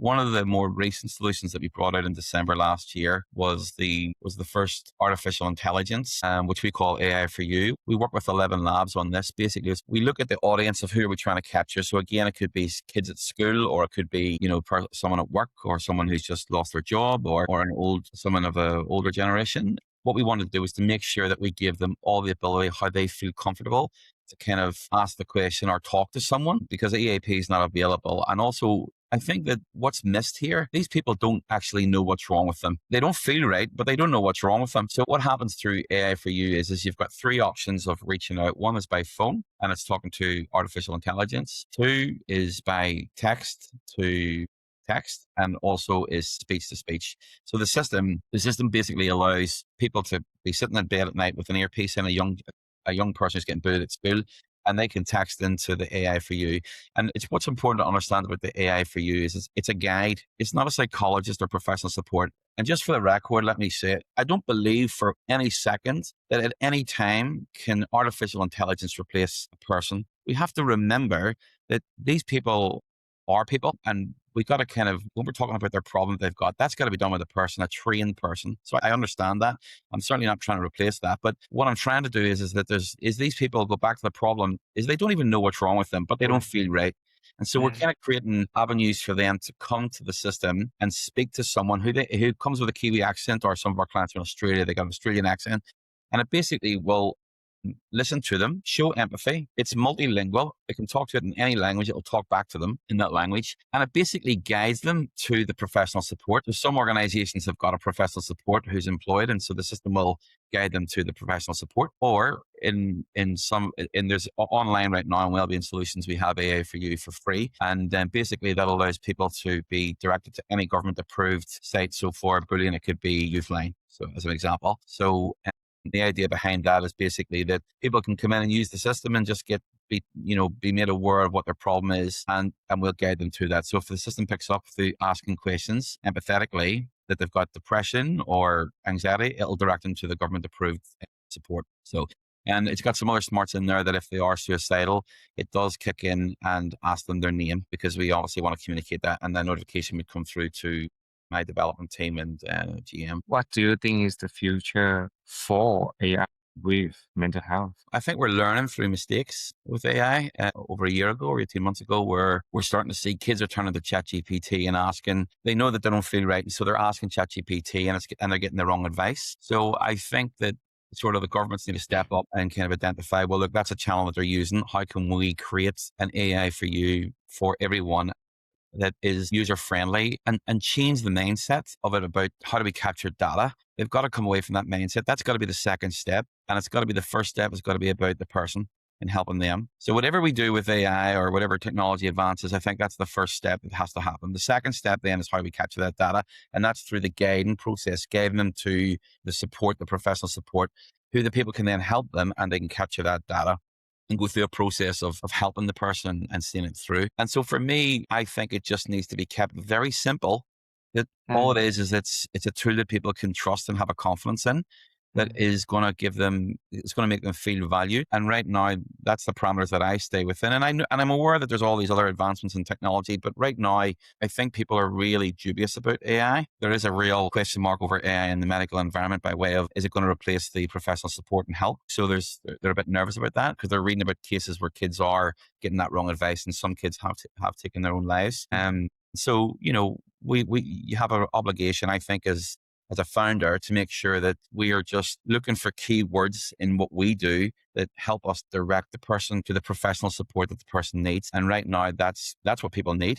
One of the more recent solutions that we brought out in December last year was the first artificial intelligence, which we call AI for You. We work with 11 labs on this. Basically, we look at the audience of who are we trying to capture. So again, it could be kids at school, or it could be, someone at work, or someone who's just lost their job, or someone of an older generation. What we wanted to do is to make sure that we give them all the ability, how they feel comfortable to kind of ask the question or talk to someone, because EAP is not available. And also, I think that what's missed here, these people don't actually know what's wrong with them. They don't feel right, but they don't know what's wrong with them. So what happens through AI for You is you've got three options of reaching out. One is by phone, and it's talking to artificial intelligence. Two is by text to text, and also is speech to speech. So the system basically allows people to be sitting in bed at night with an earpiece and a young person who's getting bullied at school, and they can text into the AI for You. And it's what's important to understand about the AI for You is it's a guide. It's not a psychologist or professional support. And just for the record, let me say it, I don't believe for any second that at any time can artificial intelligence replace a person. We have to remember that these people are people, and we've got to kind of, when we're talking about their problem they've got, that's got to be done with a person, a trained person. So I understand that. I'm certainly not trying to replace that. But what I'm trying to do is that these people go back to the problem, is they don't even know what's wrong with them, but they don't feel right. And so we're kind of creating avenues for them to come to the system and speak to someone who comes with a Kiwi accent, or some of our clients are in Australia, they got an Australian accent. And it basically will listen to them, show empathy. It's multilingual. They can talk to it in any language. It will talk back to them in that language. And it basically guides them to the professional support. So some organizations have got a professional support who's employed, and so the system will guide them to the professional support. Or there's online right now in Wellbeing Solutions, we have AI for You for free. And then basically that allows people to be directed to any government approved site. So for bullying, it could be Youthline, so as an example. So the idea behind that is basically that people can come in and use the system and just be made aware of what their problem is, and we'll guide them to that. So if the system picks up through asking questions empathetically that they've got depression or anxiety, it'll direct them to the government approved support. So, and it's got some other smarts in there that if they are suicidal, it does kick in and ask them their name, because we obviously want to communicate that, and that notification would come through to my development team and GM. What do you think is the future for AI with mental health? I think we're learning through mistakes with AI. Over a year ago or 18 months ago, we're starting to see kids are turning to ChatGPT and asking, they know that they don't feel right, so they're asking ChatGPT and they're getting the wrong advice. So I think that sort of the governments need to step up and kind of identify, well, look, that's a channel that they're using. How can we create an AI for You for everyone that is user-friendly, and change the mindset of it about how do we capture data? They've got to come away from that mindset. That's got to be the second step. And it's got to be the first step. It's got to be about the person and helping them. So whatever we do with AI or whatever technology advances, I think that's the first step that has to happen. The second step then is how we capture that data. And that's through the guiding process, guiding them to the support, the professional support, who the people can then help them, and they can capture that data and go through a process of helping the person and seeing it through. And so for me, I think it just needs to be kept very simple. That all it is it's a tool that people can trust and have a confidence in, that is going to it's going to make them feel valued. And right now, that's the parameters that I stay within. And I'm aware that there's all these other advancements in technology, but right now, I think people are really dubious about AI. There is a real question mark over AI in the medical environment by way of, is it going to replace the professional support and help? So they're a bit nervous about that, because they're reading about cases where kids are getting that wrong advice, and some kids have taken their own lives. So, you have an obligation, I think, as a founder, to make sure that we are just looking for keywords in what we do that help us direct the person to the professional support that the person needs. And right now, that's what people need.